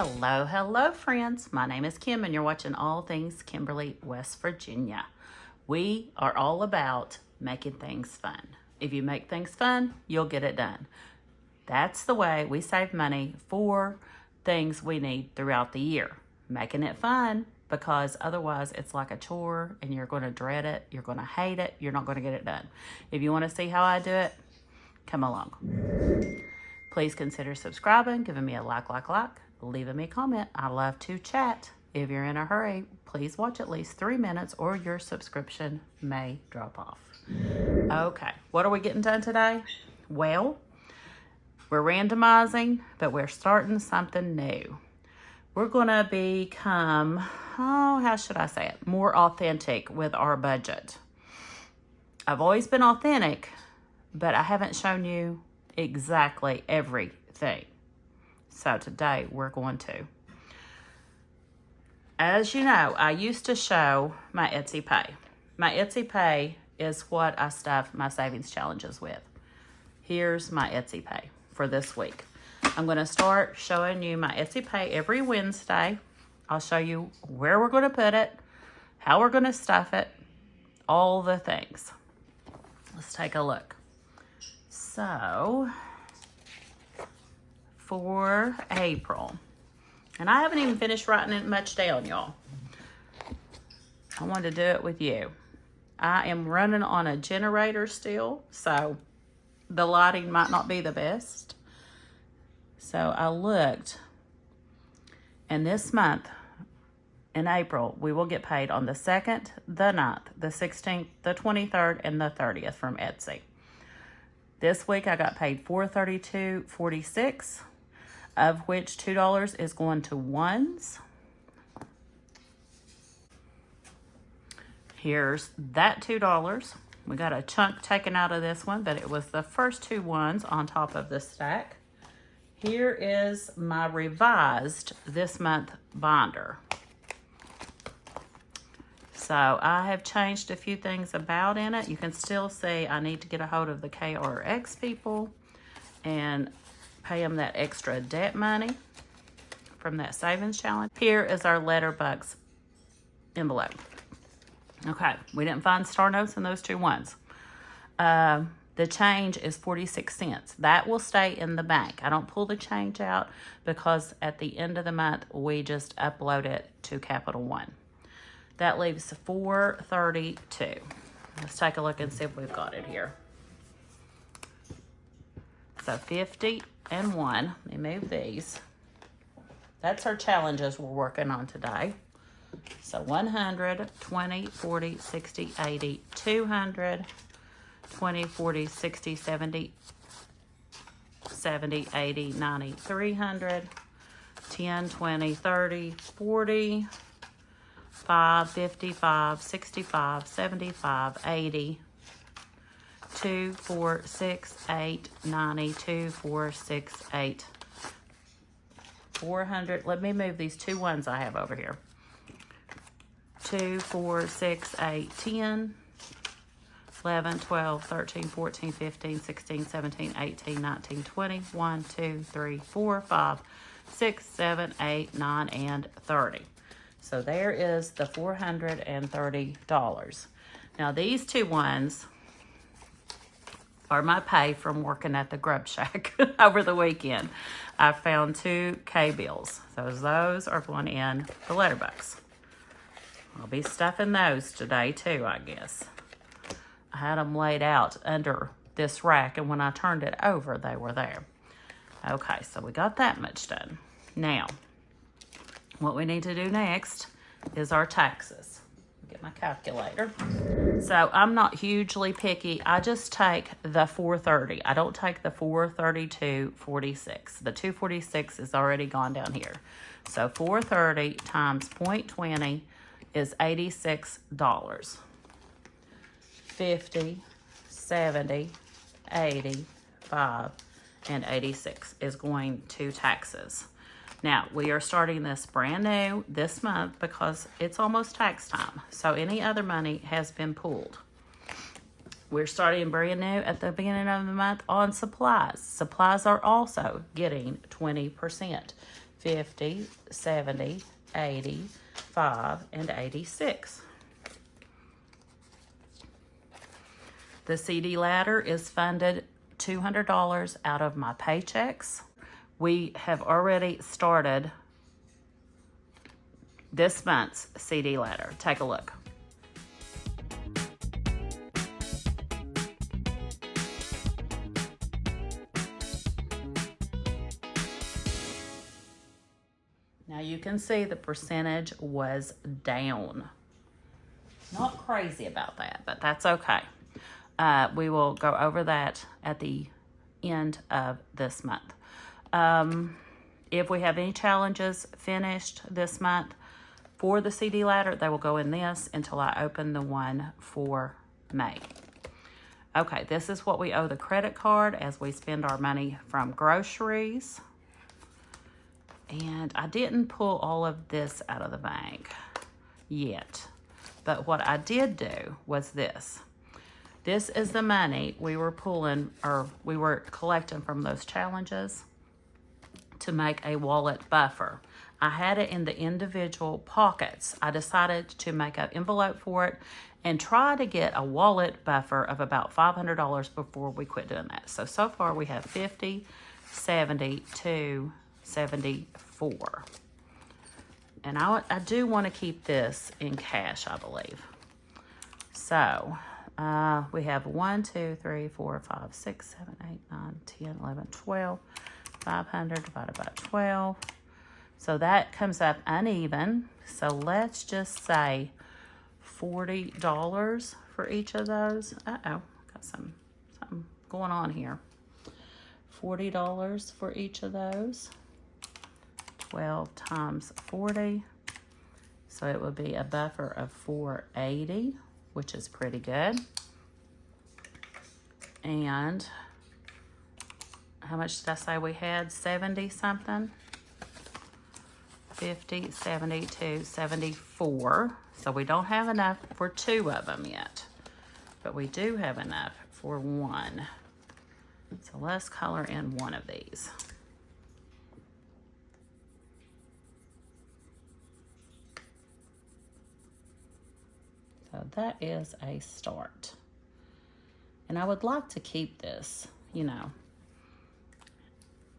Hello, friends. My name is Kim, and you're watching All Things Kimberly, West Virginia. We are all about making things fun. If you make things fun, you'll get it done. That's the way we save money for things we need throughout the year. Making it fun, because otherwise it's like a chore and you're going to dread it, you're going to hate it, you're not going to get it done. If you want to see how I do it, come along. Please consider subscribing, giving me a like, leaving me a comment. I love to chat. If you're in a hurry, please watch at least 3 minutes or your subscription may drop off. Okay, what are we getting done today? Well, we're randomizing, but we're starting something new. We're gonna become, how should I say it? More authentic with our budget. I've always been authentic, but I haven't shown you exactly everything. So today we're going to. As you know, I used to show my Etsy Pay. My Etsy Pay is what I stuff my savings challenges with. Here's my Etsy Pay for this week. I'm going to start showing you my Etsy Pay every Wednesday. I'll show you where we're going to put it, how we're going to stuff it, all the things. Let's take a look. So, for April, and I haven't even finished writing it much down, y'all. I wanted to do it with you. I am running on a generator still, so the lighting might not be the best. So I looked, and this month, in April, we will get paid on the 2nd, the 9th, the 16th, the 23rd, and the 30th from Etsy. This week I got paid $432.46, of which $2 is going to ones. Here's that $2. We got a chunk taken out of this one, but it was the first 2 ones on top of the stack. Here is my revised this month binder. So I have changed a few things about in it. You can still see I need to get a hold of the KRX people and pay them that extra debt money from that savings challenge. Here is our letterbox envelope. Okay, we didn't find star notes in those 2 ones. The change is 46 cents. That will stay in the bank. I don't pull the change out because at the end of the month, we just upload it to Capital One. That leaves $432. Let's take a look and see if we've got it here. So 50 and 1. Let me move these. That's our challenges we're working on today. So 100, 20, 40, 60, 80, 200, 20, 40, 60, 70, 70, 80, 90, 300, 10, 20, 30, 40, 5, 55, 65, 75, 80, 2, 4, 6, 8, 90, 2, 4, 6, 8, 400. Let me move these 2 ones I have over here. 2, 4, 6, 8, 10, 11, 12, 13, 14, 15, 16, 17, 18, 19, 20, 1, 2, 3, 4, 5, 6, 7, 8, 9, and 30. So there is the $430. Now these 2 ones are my pay from working at the Grub Shack over the weekend. I found 2 K-bills. So those are going in the letterbox. I'll be stuffing those today too, I guess. I had them laid out under this rack, and when I turned it over, they were there. Okay, so we got that much done. Now, what we need to do next is our taxes. Get my calculator. So I'm not hugely picky. I just take the $430. I don't take the $432.46. The $246 is already gone down here. So $430 times 0.20 is $86. 50, 70, 85, and 86 is going to taxes. Now, we are starting this brand new this month because it's almost tax time. So any other money has been pulled. We're starting brand new at the beginning of the month on supplies. Supplies are also getting 20%. 50, 70, 85, and 86. The CD ladder is funded $200 out of my paychecks. We have already started this month's CD ladder. Take a look. Now you can see the percentage was down. Not crazy about that, but that's okay. We will go over that at the end of this month. If we have any challenges finished this month for the CD ladder, they will go in this until I open the one for May. Okay, this is what we owe the credit card as we spend our money from groceries. And I didn't pull all of this out of the bank yet. But what I did do was this. This is the money we were pulling, or we were collecting from those challenges to make a wallet buffer. I had it in the individual pockets. I decided to make an envelope for it and try to get a wallet buffer of about $500 before we quit doing that. So far we have 50, 72, 74. And I do want to keep this in cash, I believe. So we have 1, 2, 3, 4, 5, 6, 7, 8, 9, 10, 11, 12. 500 divided by 12. So that comes up uneven. So let's just say $40 for each of those. Uh-oh, got something going on here. $40 for each of those. 12 times 40. So it would be a buffer of $480, which is pretty good. And how much did I say we had? 70 something? 50, 72, 74. So we don't have enough for 2 of them yet, but we do have enough for 1. So let's color in one of these. So that is a start. And I would like to keep this, you know,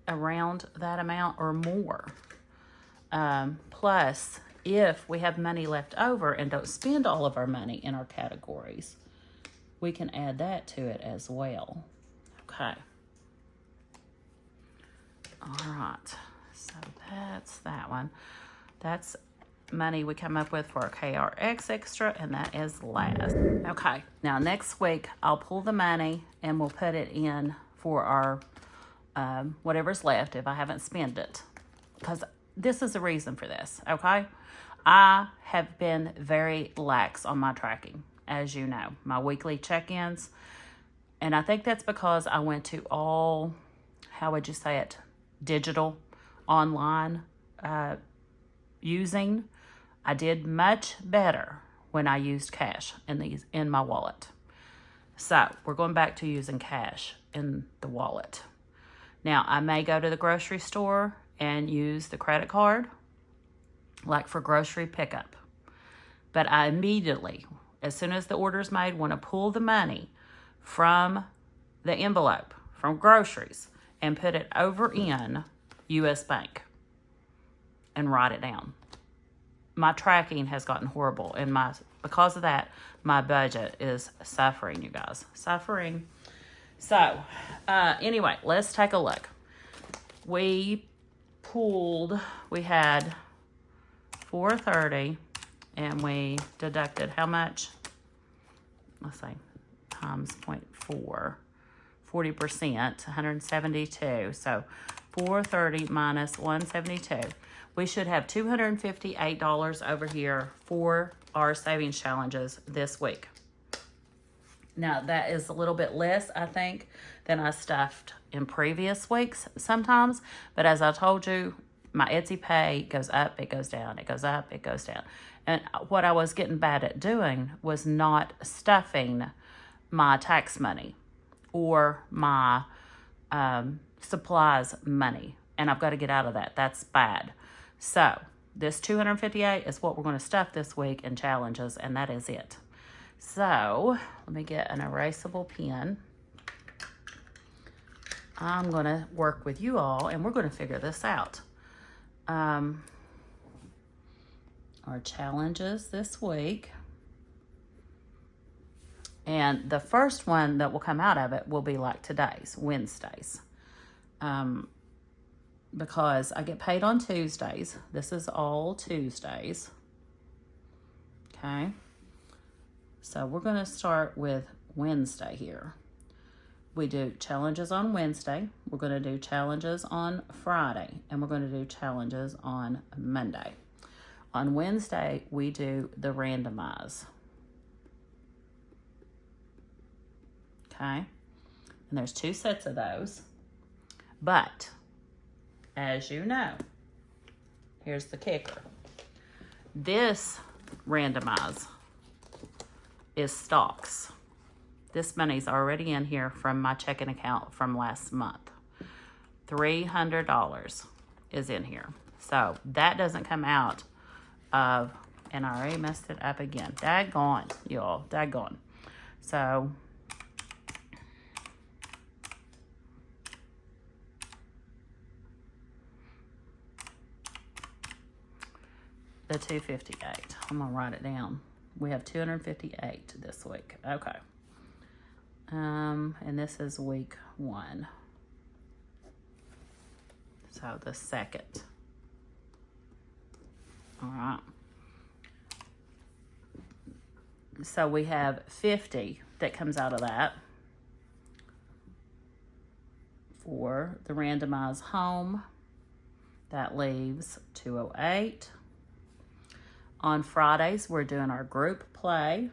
around that amount or more. Plus, if we have money left over and don't spend all of our money in our categories, we can add that to it as well. Okay. All right. So that's that one. That's money we come up with for our KRX extra, and that is last. Okay. Now next week, I'll pull the money and we'll put it in for our whatever's left if I haven't spent it. Because this is the reason for this, okay? I have been very lax on my tracking, as you know, my weekly check-ins. And I think that's because I went to all, how would you say it, digital, online using. I did much better when I used cash in my wallet. So we're going back to using cash in the wallet. Now, I may go to the grocery store and use the credit card, like for grocery pickup. But I immediately, as soon as the order's made, want to pull the money from the envelope, from groceries, and put it over in U.S. Bank and write it down. My tracking has gotten horrible, and because of that, my budget is suffering, you guys. Suffering. So, anyway, let's take a look. We had $430, and we deducted how much? Let's say times 0.4, 40%, 172. So $430 minus 172. We should have $258 over here for our savings challenges this week. Now, that is a little bit less, I think, than I stuffed in previous weeks sometimes. But as I told you, my Etsy pay goes up, it goes down, it goes up, it goes down. And what I was getting bad at doing was not stuffing my tax money or my supplies money. and I've got to get out of that. That's bad. So this 258 is what we're going to stuff this week in challenges, and that is it. So let me get an erasable pen. I'm going to work with you all, and we're going to figure this out. Our challenges this week. And the first one that will come out of it will be like today's, Wednesdays. Because I get paid on Tuesdays. This is all Tuesdays. Okay. So we're going to start with Wednesday here. We do challenges on Wednesday. We're going to do challenges on Friday. And we're going to do challenges on Monday. On Wednesday, we do the randomize. Okay, and there's 2 sets of those, but as you know, here's the kicker. This randomize is stocks. This money's already in here from my checking account from last month. $300 is in here. So that doesn't come out of, and I already messed it up again. Daggone, y'all, daggone. So the 258. I'm gonna write it down. We have 258 this week. Okay. And this is week 1. So the second. All right. So we have 50 that comes out of that for the randomized home. That leaves 208. On Fridays, we're doing our group play.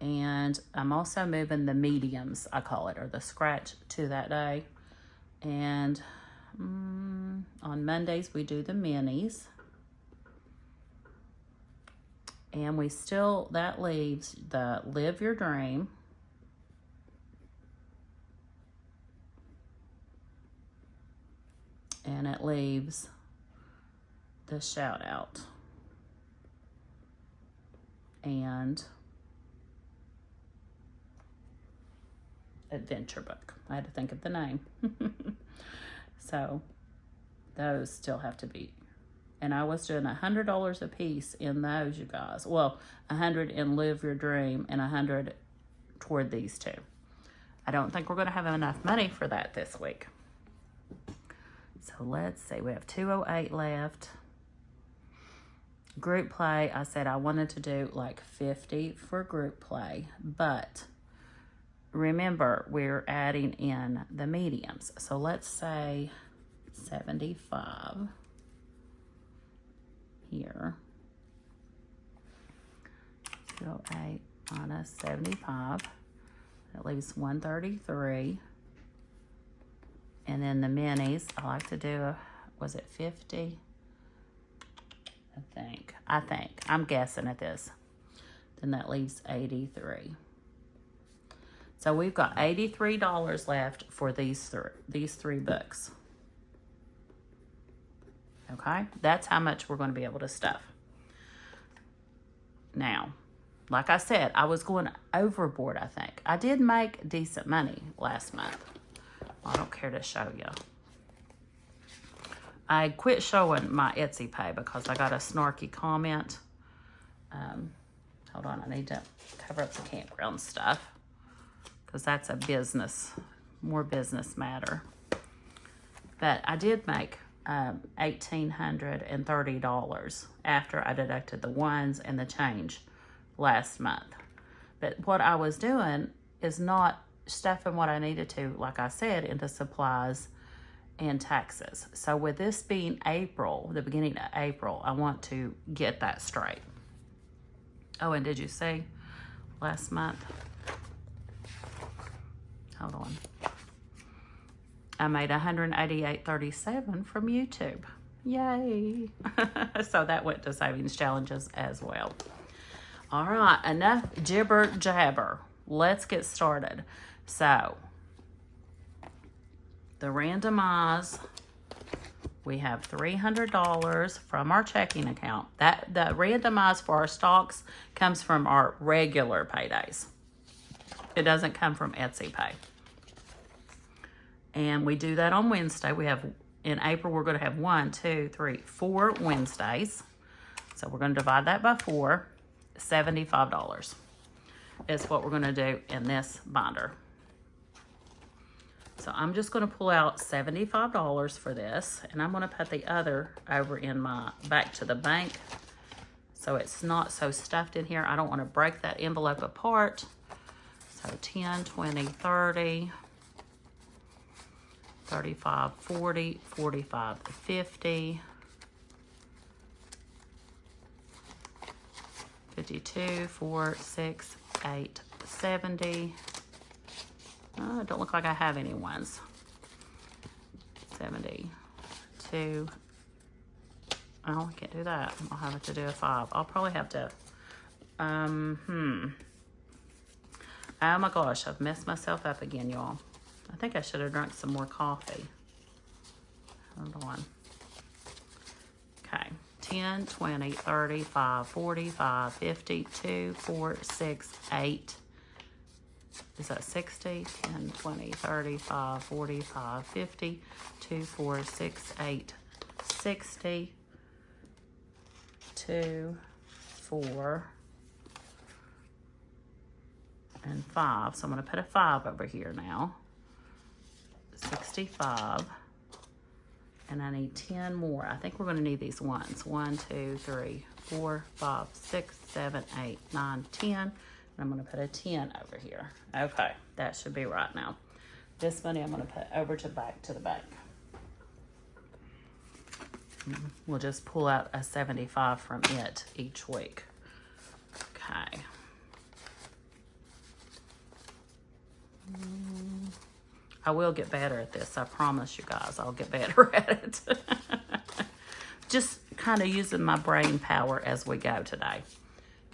And I'm also moving the mediums, I call it, or the scratch to that day. And on Mondays, we do the minis. And we still, that leaves the Live Your Dream. And it leaves the shout out and adventure book. I had to think of the name. So those still have to be. And I was doing $100 a piece in those, you guys. Well, 100 in Live Your Dream and 100 toward these 2. I don't think we're going to have enough money for that this week. So let's see, we have 208 left. Group play, I said I wanted to do like 50 for group play, but remember we're adding in the mediums. So let's say 75 here. 208 minus 75, that leaves 133. And then the minis, I like to do, was it 50? I think. I'm guessing at this. Then that leaves 83. So we've got $83 left for these three books. Okay? That's how much we're going to be able to stuff. Now, like I said, I was going overboard, I think. I did make decent money last month. I don't care to show you. I quit showing my Etsy pay because I got a snarky comment. Hold on, I need to cover up the campground stuff because that's a business, more business matter. But I did make $1,830 after I deducted the ones and the change last month. But what I was doing is not stuffing what I needed to, like I said, into supplies and taxes. So with this being April, the beginning of April, I want to get that straight. Oh, and did you see last month? Hold on. I made $188.37 from YouTube. Yay. So that went to savings challenges as well. All right, enough jibber jabber. Let's get started. So, the randomize, we have $300 from our checking account. The randomize for our stocks comes from our regular paydays. It doesn't come from Etsy Pay. And we do that on Wednesday. We have, in April, we're going to have 4 Wednesdays. So we're going to divide that by 4. $75 is what we're going to do in this binder. So I'm just going to pull out $75 for this, and I'm going to put the other over in my back to the bank so it's not so stuffed in here. I don't want to break that envelope apart. So 10, 20, 30, 35, 40, 45, 50, 52, 4, 6, 8, 70. Oh, it don't look like I have any ones. 72. Oh, I can't do that. I'll have to do a 5. I'll probably have to, oh my gosh, I've messed myself up again, y'all. I think I should have drunk some more coffee. Hold on. Okay. 10, 20, 35, 45, 50, 2, 4, 6, 8. Is that 60? 10, 20, 35, 45, 50, 2, 4, 6, 8, 60, 2, 4, and 5. So I'm going to put a 5 over here now. 65. And I need 10 more. I think we're going to need these ones. 1, 2, 3, 4, 5, 6, 7, 8, 9, 10. And I'm going to put a 10 over here. Okay, that should be right now. This money I'm going to put over to back to the bank. We'll just pull out a 75 from it each week. Okay. I will get better at this. I promise you guys, I'll get better at it. Just kind of using my brain power as we go today.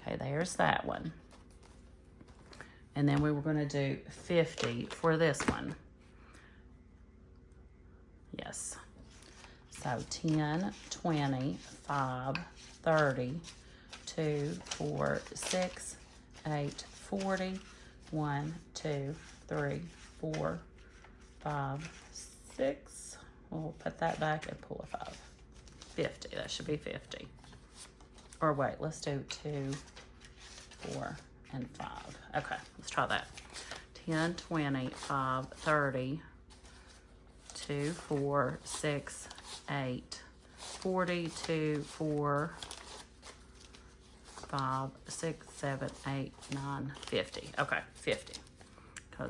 Okay, there's that one. And then we were going to do 50 for this one. Yes. So 10, 20, 5, 30, 2, 4, 6, 8, 40, 1, 2, 3, 4, 5, 6. We'll put that back and pull a 5. 50. That should be 50. Or wait, let's do 2, 4, and 5. Okay, let's try that. 10, 20, 5, 30, 2, 4, 6, 8, 40, 2, 4, 5, 6, 7, 8, 9, 50. Okay, 50.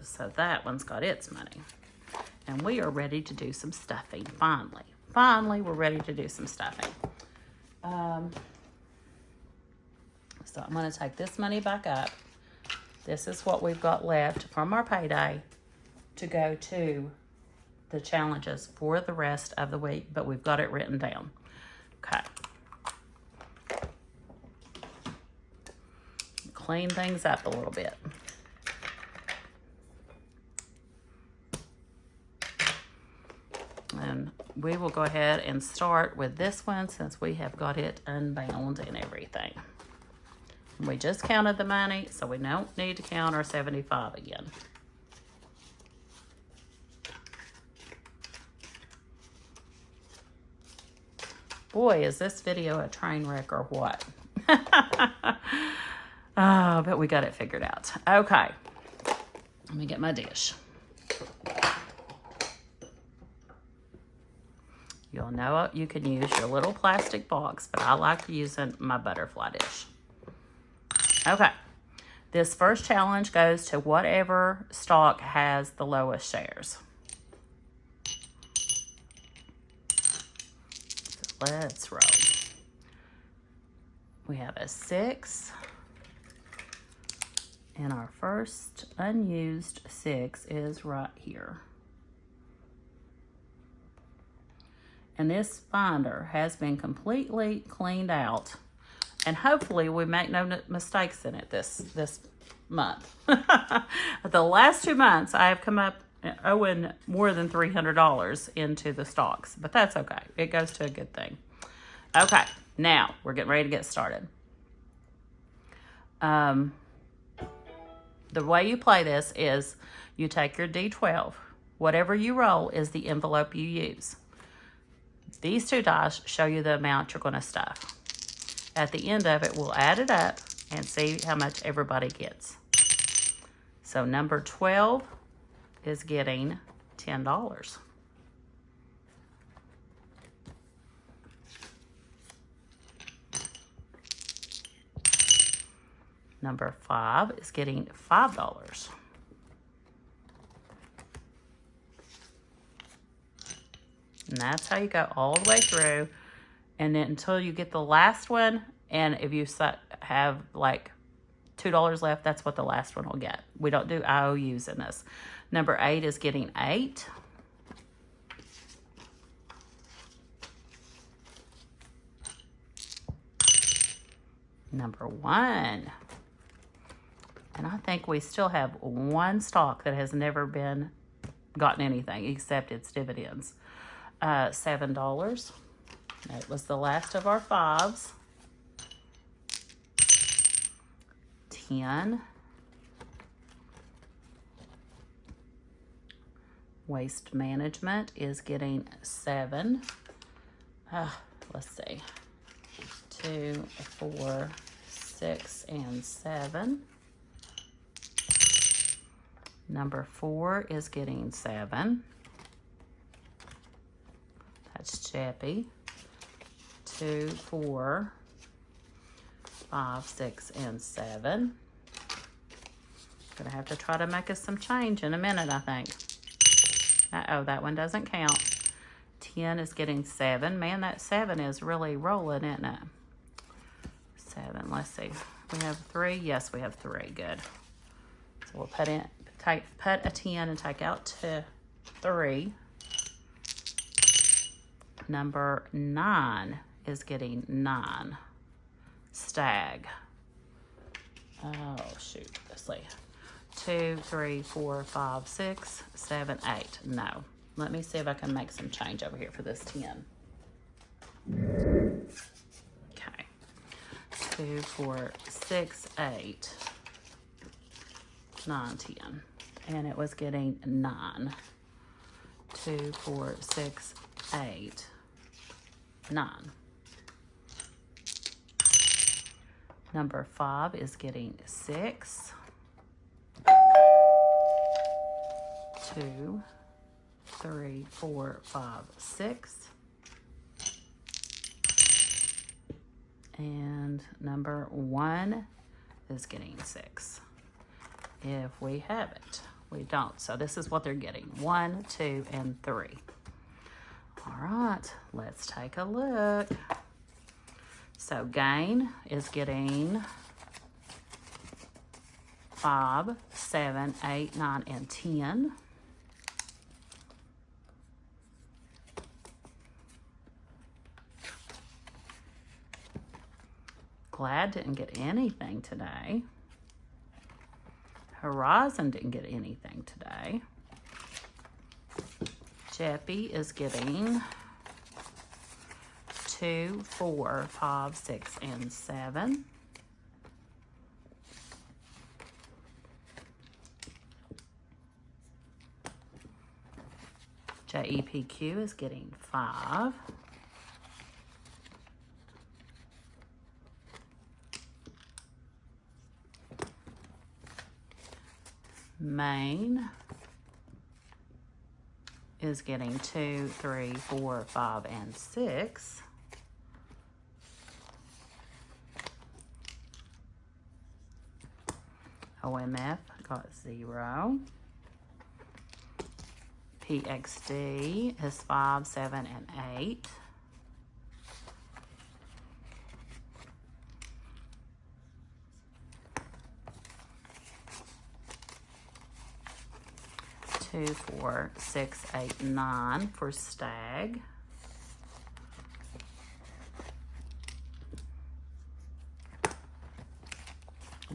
So that one's got its money. And we are ready to do some stuffing, finally. Finally, we're ready to do some stuffing. So I'm going to take this money back up. This is what we've got left from our payday to go to the challenges for the rest of the week, but we've got it written down. Okay. Clean things up a little bit. And we will go ahead and start with this one since we have got it unbound and everything. We just counted the money, so we don't need to count our 75 again. Boy, is this video a train wreck or what? Oh, but we got it figured out. Okay, let me get my dish. You'll know you can use your little plastic box, but I like using my butterfly dish. Okay, this first challenge goes to whatever stock has the lowest shares. So let's roll. We have a 6, and our first unused 6 is right here. And this binder has been completely cleaned out. And hopefully we make no mistakes in it this month. The last 2 months, I have come up owing more than $300 into the stocks, but that's okay. It goes to a good thing. Okay, now we're getting ready to get started. The way you play this is you take your D12. Whatever you roll is the envelope you use. These 2 dice show you the amount you're going to stuff. At the end of it, we'll add it up and see how much everybody gets. So number 12 is getting $10. Number 5 is getting $5. And that's how you go all the way through. And then until you get the last one, and if you have like $2 left, that's what the last one will get. We don't do IOUs in this. Number 8 is getting 8. Number 1. And I think we still have one stock that has never gotten anything except its dividends. $7. That was the last of our 5s. 10. Waste management is getting 7. Let's see. 2, 4, 6, and 7. Number 4 is getting 7. That's Chappie. 2, 4, 5, 6, and 7. Gonna have to try to make us some change in a minute, I think. Uh-oh, that one doesn't count. 10 is getting 7. Man, that 7 is really rolling, isn't it? 7, let's see. We have 3? Yes, we have 3, good. So we'll put a 10 and take out 3. Number 9 is getting 9. Stag. Oh, shoot. Let's see. 2, 3, 4, 5, 6, 7, 8. No. Let me see if I can make some change over here for this 10. Okay. 2, 4, 6, 8, 9, 10. And it was getting 9. 2, 4, 6, 8, 9. Number 5 is getting 6. 2, 3, 4, 5, 6. And number 1 is getting 6. If we have it. We don't. So this is what they're getting. 1, 2, and 3. All right, let's take a look. So gain is getting 5, 7, 8, 9, and 10. Glad didn't get anything today. Horizon didn't get anything today. Jeppy is getting 2, 4, 5, 6, and 7. JEPQ is getting 5. Maine is getting 2, 3, 4, 5, and 6. OMF got 0. PXD is 5, 7, and 8. Two, 4, 6, 8, 9 for Stag.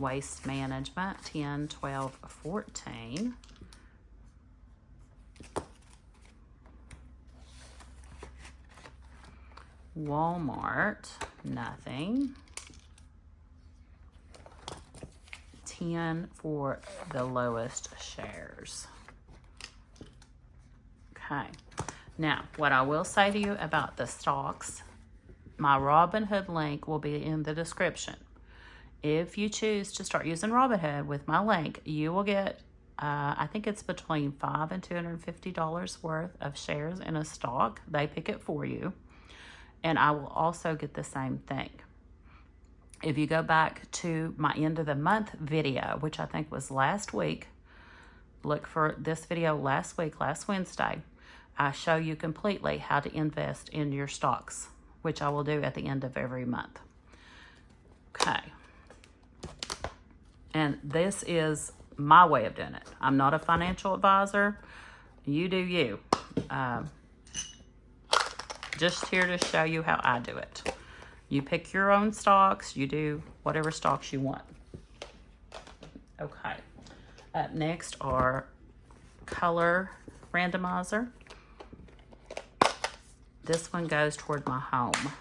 Waste Management, 10, 12, 14. Walmart, nothing. 10 for the lowest shares. Okay. Now, what I will say to you about the stocks, my Robinhood link will be in the description. If you choose to start using Robinhood with my link, you will get, I think it's between $5 and $250 worth of shares in a stock. They pick it for you. And I will also get the same thing. If you go back to my end of the month video, which I think was last week, look for this video last week, last Wednesday, I show you completely how to invest in your stocks, which I will do at the end of every month. Okay. And this is my way of doing it. I'm not a financial advisor. You do you. Just here to show you how I do it. You pick your own stocks. You do whatever stocks you want. Okay. Up next are color randomizer. This one goes toward my home.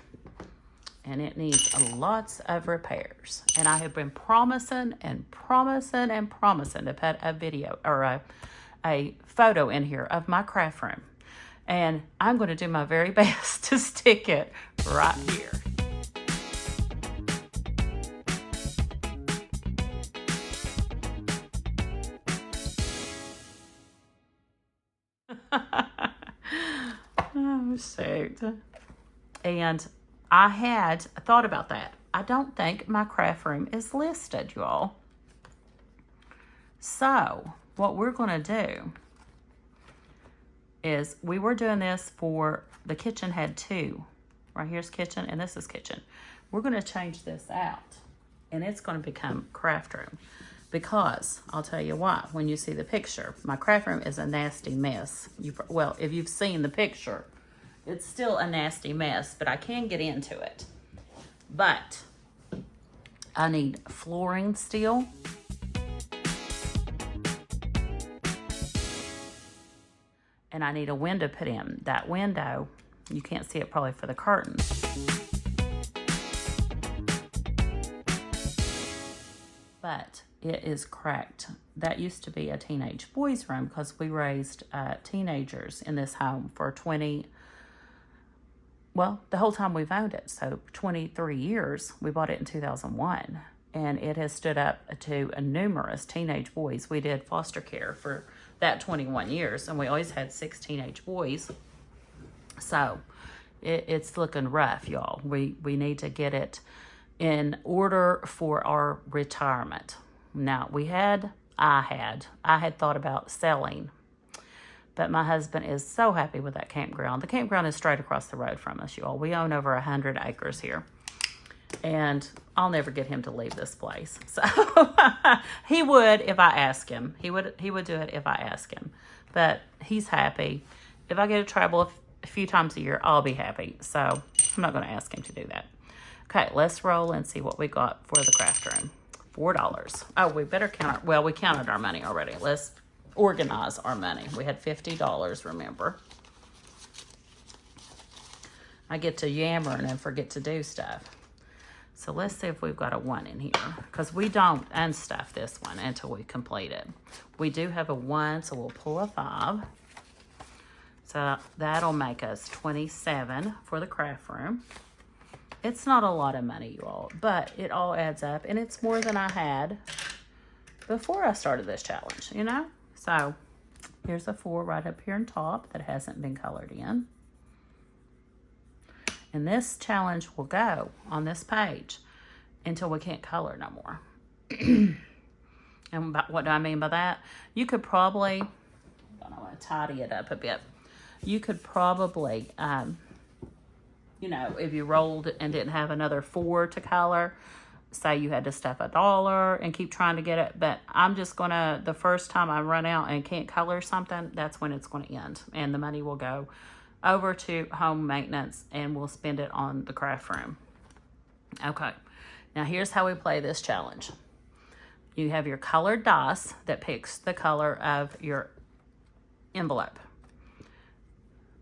And it needs lots of repairs. And I have been promising and promising and promising to put a video or a photo in here of my craft room. And I'm going to do my very best to stick it right here. Oh, shoot. And I had thought about that. I don't think my craft room is listed, y'all. So what we're going to do is we were doing this for the kitchen had two. Right here's kitchen and this is kitchen. We're going to change this out and it's going to become craft room because I'll tell you why. When you see the picture, my craft room is a nasty mess. Well, if you've seen the picture, it's still a nasty mess, but I can get into it. But I need flooring still. And I need a window put in. That window, you can't see it probably for the curtains. But it is cracked. That used to be a teenage boys' room because we raised teenagers in this home for the whole time we've owned it. So 23 years. We bought it in 2001. And it has stood up to numerous teenage boys. We did foster care for that 21 years, and we always had 6 teenage boys. So it's looking rough, y'all. We need to get it in order for our retirement. Now, I had thought about selling, but my husband is so happy with that campground. The campground is straight across the road from us, y'all. We own over 100 acres here. And I'll never get him to leave this place. So he would if I ask him. He would do it if I ask him. But he's happy. If I get to travel a few times a year, I'll be happy. So I'm not going to ask him to do that. Okay, let's roll and see what we got for the craft room. $4. Oh, we better count we counted our money already. Let's organize our money. We had $50, remember. I get to yammering and forget to do stuff. So let's see if we've got a 1 in here, because we don't unstuff this one until we complete it. We do have a 1, so we'll pull a 5. So that'll make us 27 for the craft room. It's not a lot of money, you all, but it all adds up, and it's more than I had before I started this challenge, you know? So here's a 4 right up here on top that hasn't been colored in. And this challenge will go on this page until we can't color no more. And what do I mean by that? You could probably, I want to tidy it up a bit. You could probably, if you rolled and didn't have another 4 to color, say you had to stuff $1 and keep trying to get it. But I'm just going to, the first time I run out and can't color something, that's when it's going to end. And the money will go over to home maintenance and we'll spend it on the craft room. Okay, now here's how we play this challenge. You have your colored dice that picks the color of your envelope.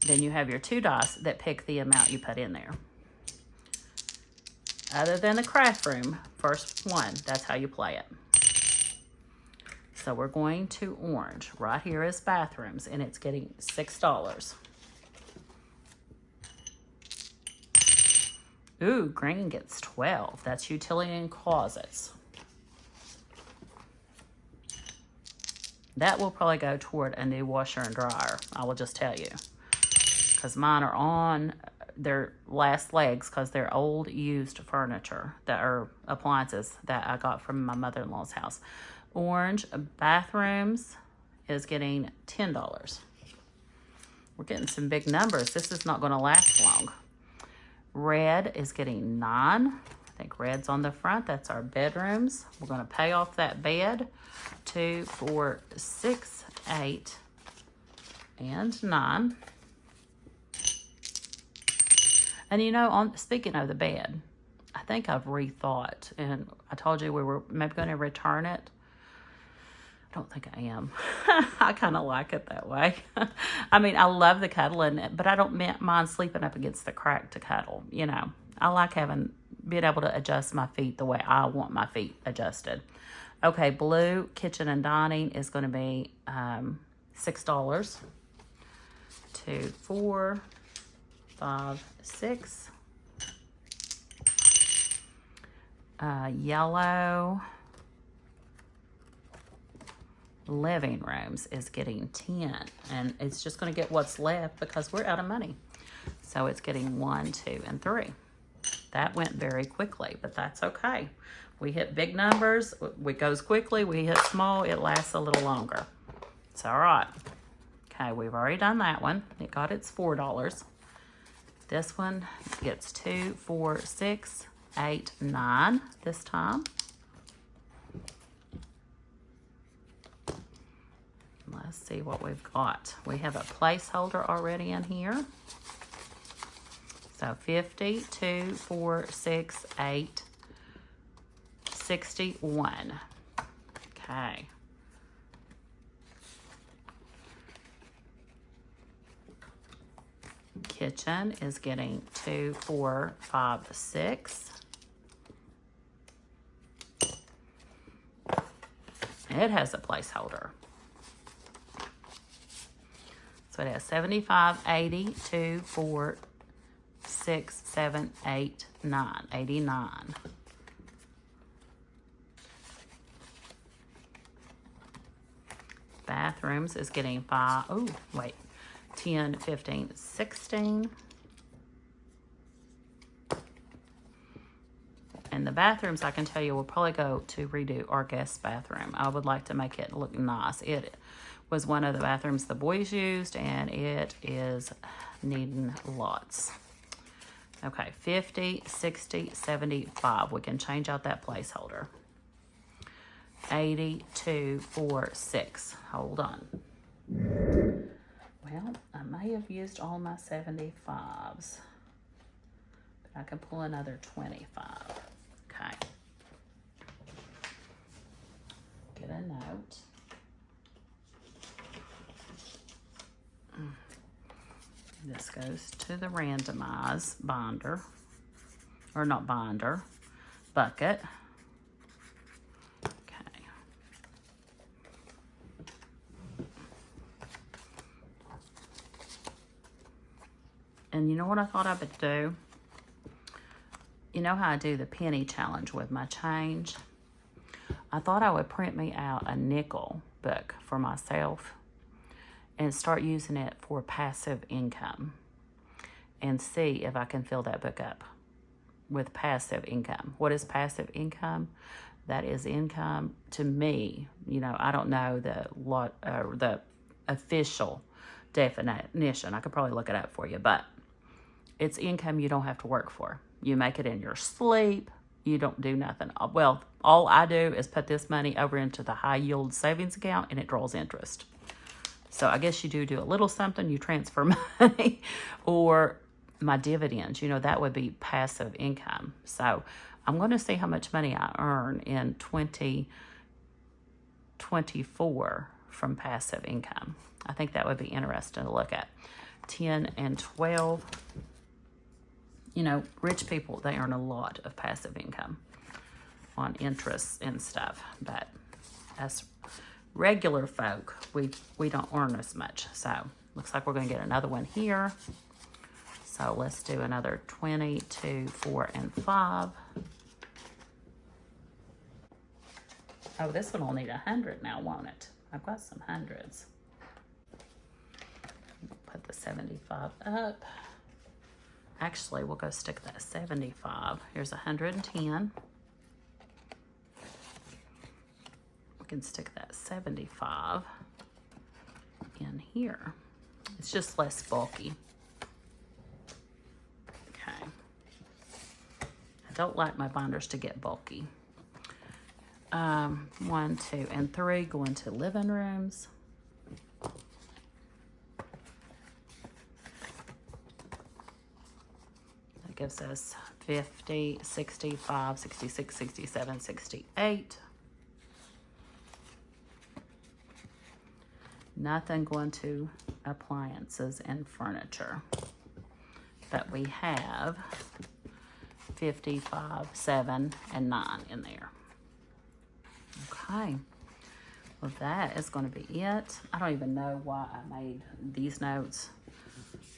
Then you have your 2 dice that pick the amount you put in there. Other than the craft room, first one, that's how you play it. So we're going to orange. Right here is bathrooms, and it's getting $6. Ooh, green gets 12. That's utility and closets. That will probably go toward a new washer and dryer, I will just tell you. Because mine are on their last legs because they're old used furniture that are appliances that I got from my mother-in-law's house. Orange bathrooms is getting $10. We're getting some big numbers. This is not going to last long. Red is getting $9. I think red's on the front. That's our bedrooms. We're going to pay off that bed. 2, 4, 6, 8, and 9. And you know, speaking of the bed, I think I've rethought, and I told you we were maybe going to return it. I don't think I am. I kind of like it that way. I mean, I love the cuddling, but I don't mind sleeping up against the crack to cuddle. You know, I like being able to adjust my feet the way I want my feet adjusted. Okay, blue kitchen and dining is going to be $6. 2, 4, 5, 6. Yellow living rooms is getting 10, and it's just going to get what's left because we're out of money. So it's getting 1, 2, and 3. That went very quickly, but that's okay. We hit big numbers, it goes quickly. We hit small, it lasts a little longer. It's all right. Okay, we've already done that one. It got its $4. This one gets 2, 4, 6, 8, 9 this time. Let's see what we've got. We have a placeholder already in here. So 50, 2, 4, 6, 8, 61. Okay. Kitchen is getting 2, 4, 5, 6. It has a placeholder. So it has 75, 80, 2, 4, 6, 7, 8, 9, 89. Bathrooms is getting 5, 10, 15, 16. And the bathrooms, I can tell you, will probably go to redo our guest bathroom. I would like to make it look nice. It was one of the bathrooms the boys used, and it is needing lots. Okay, 50, 60, 75. We can change out that placeholder. 80, 2, 4, 6. Hold on. Well, I may have used all my 75s, but I can pull another 25. Okay. Get a note. This goes to the randomize binder, or not binder, bucket. Okay. And you know what I thought I would do? You know how I do the penny challenge with my change? I thought I would print me out a nickel book for myself and start using it for passive income and see if I can fill that book up with passive income. What is passive income? That is income to me. You know, I don't know the official definition. I could probably look it up for you, but it's income you don't have to work for. You make it in your sleep. You don't do nothing. Well, all I do is put this money over into the high yield savings account and it draws interest. So I guess you do a little something, you transfer money, or my dividends, you know, that would be passive income. So I'm going to see how much money I earn in 24 from passive income. I think that would be interesting to look at. 10 and 12. You know, rich people, they earn a lot of passive income on interests and stuff. But as regular folk, we don't earn as much. So looks like we're going to get another one here. So let's do another 20, 2, 4, and 5. Oh, this one will need 100 now, won't it? I've got some hundreds. Put the 75 up. Actually, we'll go stick that 75. Here's 110. We can stick that 75 in here. It's just less bulky. Okay. I don't like my binders to get bulky. 1, 2, and 3 go into living rooms. That gives us 50, 65, 66, 67, 68. Nothing going to appliances and furniture. But we have 55, 7, and 9 in there. Okay. Well, that is going to be it. I don't even know why I made these notes.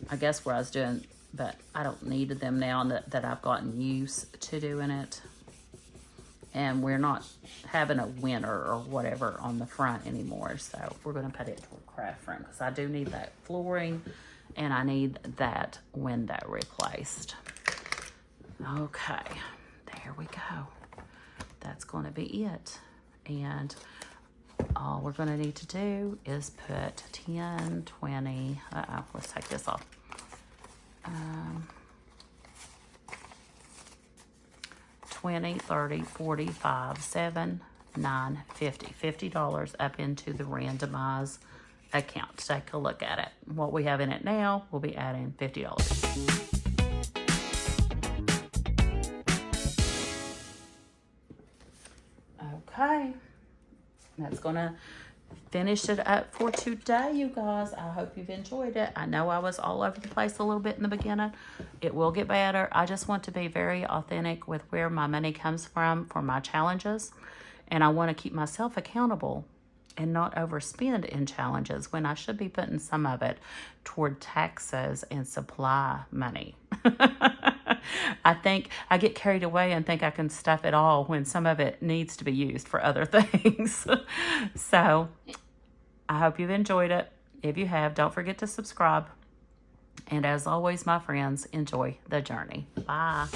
I guess what I was doing, but I don't need them now that I've gotten used to doing it. And we're not having a winter or whatever on the front anymore. So we're going to put it to a craft room because I do need that flooring and I need that window replaced. Okay, there we go. That's going to be it. And all we're going to need to do is put 10, 20, let's take this off. 20, 30, 45, 7, 9, 50. $50 up into the randomize account. Take a look at it. What we have in it now, we'll be adding $50. Okay, that's gonna finish it up for today, you guys. I hope you've enjoyed it. I know I was all over the place a little bit in the beginning. It will get better. I just want to be very authentic with where my money comes from for my challenges. And I want to keep myself accountable and not overspend in challenges when I should be putting some of it toward taxes and supply money. I think I get carried away and think I can stuff it all when some of it needs to be used for other things. So I hope you've enjoyed it. If you have, don't forget to subscribe. And as always, my friends, enjoy the journey. Bye.